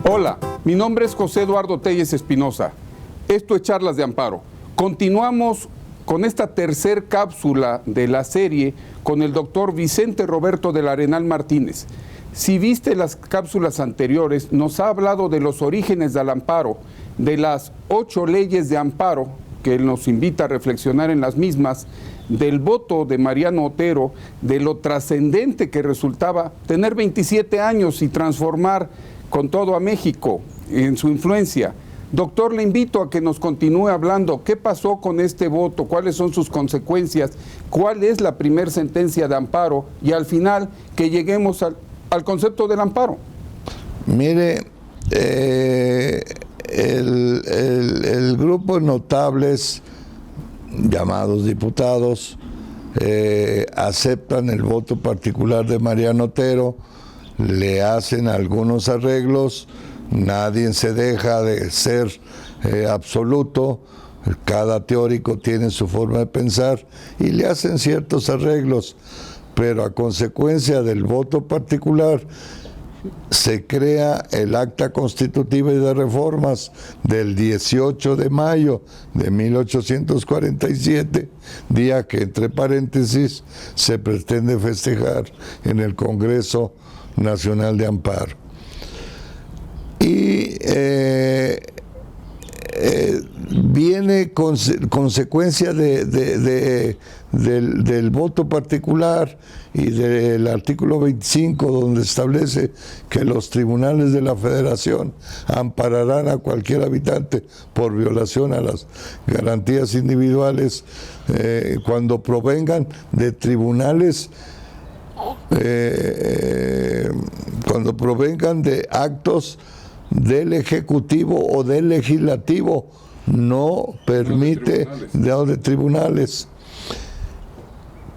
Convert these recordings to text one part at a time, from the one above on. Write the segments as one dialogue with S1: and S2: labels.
S1: Hola, mi nombre es José Eduardo Telles Espinosa. Esto es Charlas de Amparo. Continuamos con esta tercer cápsula de la serie con el doctor Vicente Roberto del Arenal Martínez. Si viste las cápsulas anteriores, nos ha hablado de los orígenes del amparo, de las 8 leyes de amparo, que él nos invita a reflexionar en las mismas, del voto de Mariano Otero, de lo trascendente que resultaba tener 27 años y transformar con todo a México en su influencia. Doctor, le invito a que nos continúe hablando. ¿Qué pasó con este voto? ¿Cuáles son sus consecuencias? ¿Cuál es la primer sentencia de amparo? Y al final, que lleguemos al concepto del amparo.
S2: Mire, el grupo de notables llamados diputados aceptan el voto particular de Mariano Otero, le hacen algunos arreglos, nadie se deja de ser absoluto, cada teórico tiene su forma de pensar y le hacen ciertos arreglos, pero a consecuencia del voto particular se crea el Acta Constitutiva y de Reformas del 18 de mayo de 1847, día que, entre paréntesis, se pretende festejar en el Congreso Nacional de Amparo. Y viene consecuencia del voto particular y del artículo 25, donde establece que los tribunales de la Federación ampararán a cualquier habitante por violación a las garantías individuales cuando provengan de tribunales, cuando provengan de actos del Ejecutivo o del Legislativo, no permite de tribunales.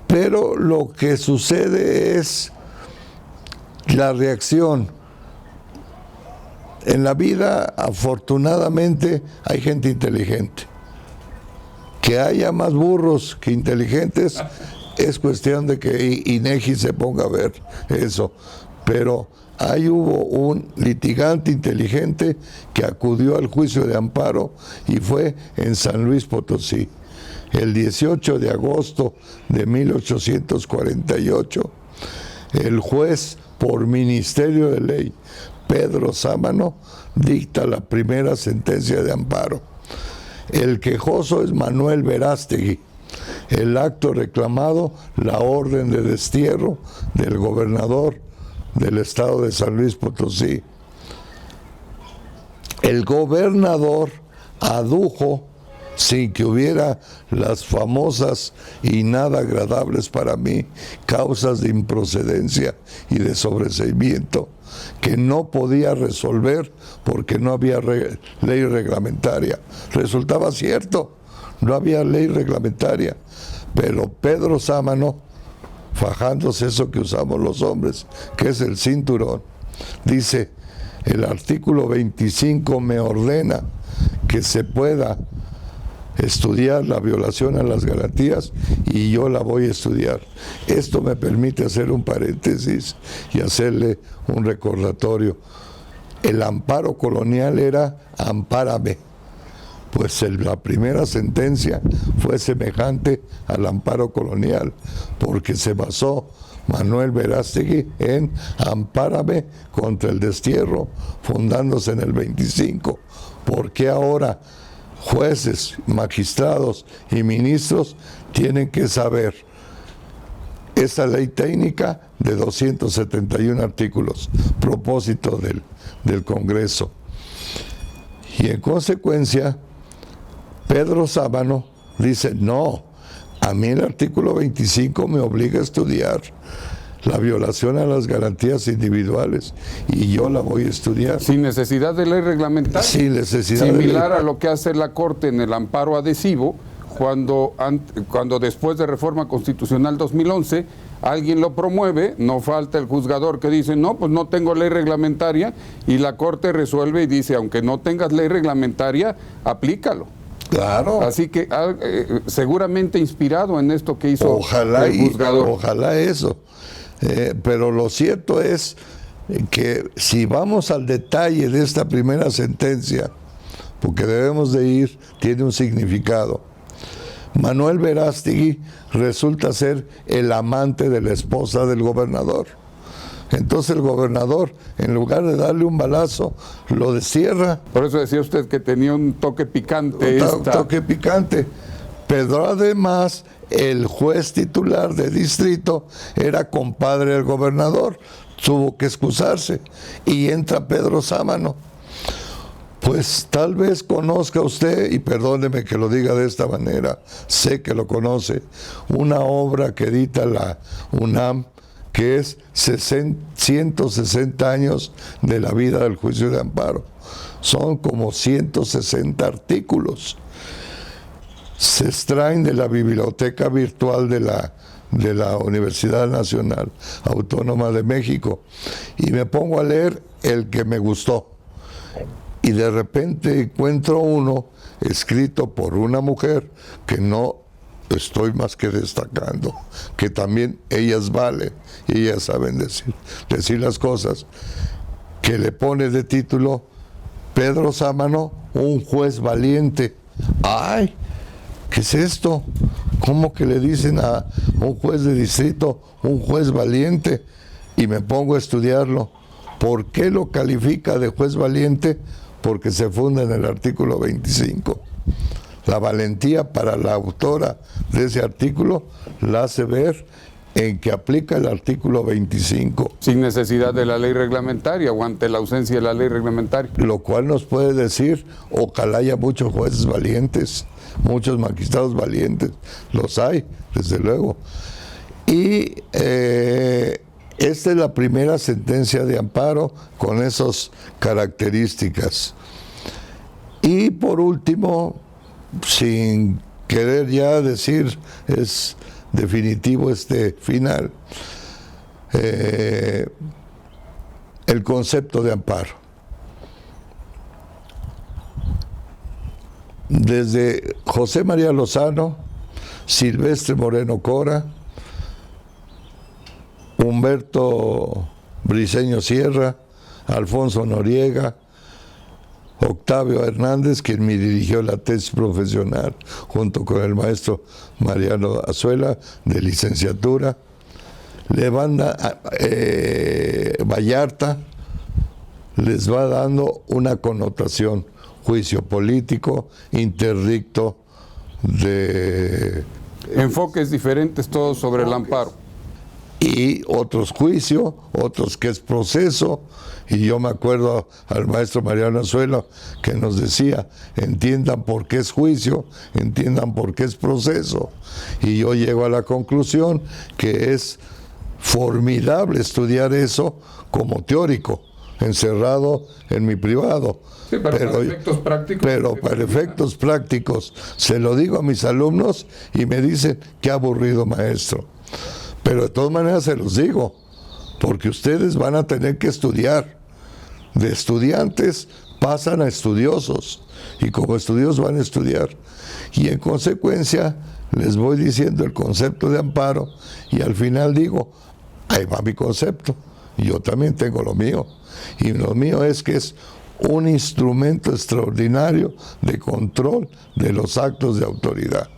S2: Pero lo que sucede es la reacción. En la vida, afortunadamente, hay gente inteligente. Que haya más burros que inteligentes es cuestión de que INEGI se ponga a ver eso. Pero ahí hubo un litigante inteligente que acudió al juicio de amparo y fue en San Luis Potosí. El 18 de agosto de 1848, el juez por Ministerio de Ley, Pedro Sámano, dicta la primera sentencia de amparo. El quejoso es Manuel Verástegui. El acto reclamado, la orden de destierro del gobernador del estado de San Luis Potosí. El gobernador adujo, sin que hubiera las famosas y nada agradables para mí causas de improcedencia y de sobreseimiento, que no podía resolver porque no había ley reglamentaria. Resultaba cierto, no había ley reglamentaria, pero Pedro Sámano, fajándose eso que usamos los hombres, que es el cinturón, dice: el artículo 25 me ordena que se pueda estudiar la violación a las garantías y yo la voy a estudiar. Esto me permite hacer un paréntesis y hacerle un recordatorio. El amparo colonial era ampárame, pues la primera sentencia fue semejante al amparo colonial, porque se basó Manuel Verástegui en ampárame contra el destierro, fundándose en el 25. ¿Por qué ahora jueces, magistrados y ministros tienen que saber esta ley técnica de 271 artículos, propósito del Congreso? Y en consecuencia, Pedro Sámano dice: no, a mí el artículo 25 me obliga a estudiar la violación a las garantías individuales y yo la voy a estudiar.
S1: Sin necesidad de ley reglamentaria.
S2: Sin necesidad
S1: Similar a lo que hace la Corte en el amparo adhesivo, cuando después de Reforma Constitucional 2011, alguien lo promueve, no falta el juzgador que dice: no, pues no tengo ley reglamentaria, y la Corte resuelve y dice: aunque no tengas ley reglamentaria, aplícalo.
S2: Claro.
S1: Así que seguramente inspirado en esto que hizo el juzgador.
S2: Ojalá eso. Pero lo cierto es que si vamos al detalle de esta primera sentencia, porque debemos de ir, tiene un significado. Manuel Verástegui resulta ser el amante de la esposa del gobernador. Entonces el gobernador, en lugar de darle un balazo, lo destierra.
S1: Por eso decía usted que tenía un toque picante.
S2: Un toque picante. Pero además, el juez titular de distrito era compadre del gobernador. Tuvo que excusarse. Y entra Pedro Sámano. Pues tal vez conozca usted, y perdóneme que lo diga de esta manera, sé que lo conoce, una obra que edita la UNAM, que es 160 años de la vida del juicio de amparo. Son como 160 artículos. Se extraen de la biblioteca virtual de la Universidad Nacional Autónoma de México, y me pongo a leer el que me gustó. Y de repente encuentro uno escrito por una mujer que no estoy más que destacando, que también ellas valen y ellas saben decir las cosas, que le pone de título Pedro Sámano, un juez valiente. ¡Ay! ¿Qué es esto? ¿Cómo que le dicen a un juez de distrito un juez valiente? Y me pongo a estudiarlo. ¿Por qué lo califica de juez valiente? Porque se funda en el artículo 25. La valentía para la autora de ese artículo la hace ver en que aplica el artículo 25.
S1: Sin necesidad de la ley reglamentaria o ante la ausencia de la ley reglamentaria.
S2: Lo cual nos puede decir, ojalá haya muchos jueces valientes, muchos magistrados valientes. Los hay, desde luego. Y esta es la primera sentencia de amparo con esas características. Y por último, sin querer ya decir, es definitivo este final, el concepto de amparo. Desde José María Lozano, Silvestre Moreno Cora, Humberto Briceño Sierra, Alfonso Noriega, Octavio Hernández, quien me dirigió la tesis profesional, junto con el maestro Mariano Azuela, de licenciatura, Vallarta, les va dando una connotación, juicio político, interdicto de...
S1: Enfoques diferentes todos sobre el amparo.
S2: Y otros juicios, otros que es proceso, y yo me acuerdo al maestro Mariano Azuela que nos decía, entiendan por qué es juicio, entiendan por qué es proceso, y yo llego a la conclusión que es formidable estudiar eso como teórico, encerrado en mi privado.
S1: Sí, para efectos prácticos.
S2: Pero para efectos prácticos, se lo digo a mis alumnos y me dicen, qué aburrido maestro. Pero de todas maneras se los digo, porque ustedes van a tener que estudiar. De estudiantes pasan a estudiosos, y como estudiosos van a estudiar. Y en consecuencia les voy diciendo el concepto de amparo, y al final digo, ahí va mi concepto, y yo también tengo lo mío. Y lo mío es que es un instrumento extraordinario de control de los actos de autoridad.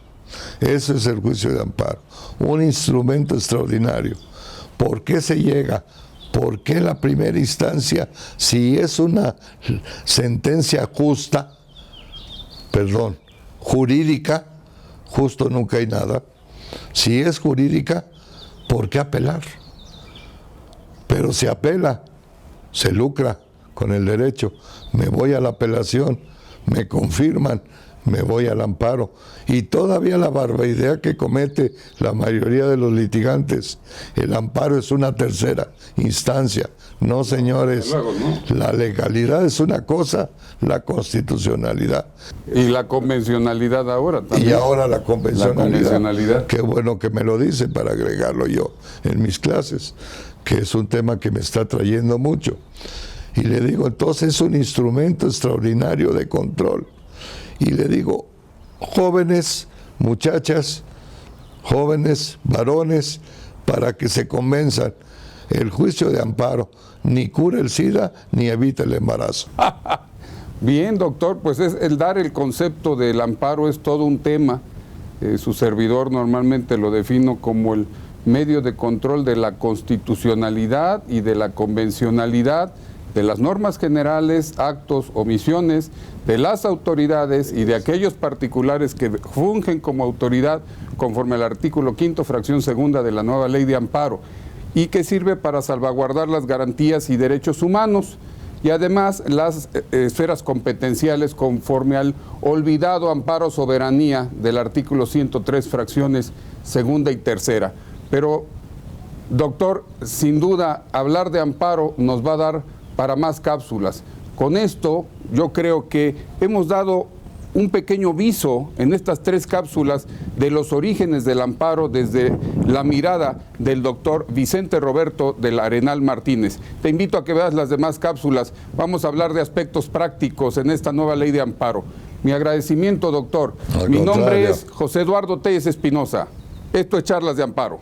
S2: Ese es el juicio de amparo, un instrumento extraordinario. ¿Por qué se llega? ¿Por qué la primera instancia, si es una sentencia jurídica, justo nunca hay nada, si es jurídica, ¿por qué apelar? Pero si apela, se lucra con el derecho. Me voy a la apelación, me confirman, me voy al amparo. Y todavía la barbaridad que comete la mayoría de los litigantes, el amparo es una tercera instancia. No, señores,
S1: luego, ¿no?
S2: La legalidad es una cosa, la constitucionalidad.
S1: Y la convencionalidad ahora también.
S2: Y ahora la convencionalidad.
S1: La
S2: Qué bueno que me lo dice para agregarlo yo en mis clases, que es un tema que me está trayendo mucho. Y le digo, entonces es un instrumento extraordinario de control. Y le digo, jóvenes, muchachas, jóvenes, varones, para que se convenzan, el juicio de amparo ni cura el SIDA ni evita el embarazo.
S1: Bien, doctor, pues el dar el concepto del amparo es todo un tema. Su servidor normalmente lo defino como el medio de control de la constitucionalidad y de la convencionalidad, de las normas generales, actos, omisiones, de las autoridades y de aquellos particulares que fungen como autoridad conforme al artículo 5º, fracción segunda de la nueva ley de amparo, y que sirve para salvaguardar las garantías y derechos humanos, y además las esferas competenciales conforme al olvidado amparo soberanía del artículo 103, fracciones segunda y tercera. Pero, doctor, sin duda, hablar de amparo nos va a dar para más cápsulas. Con esto, yo creo que hemos dado un pequeño viso en estas 3 cápsulas de los orígenes del amparo desde la mirada del doctor Vicente Roberto del Arenal Martínez. Te invito a que veas las demás cápsulas. Vamos a hablar de aspectos prácticos en esta nueva ley de amparo. Mi agradecimiento, doctor. Mi nombre es José Eduardo Telles Espinosa. Esto es Charlas de Amparo.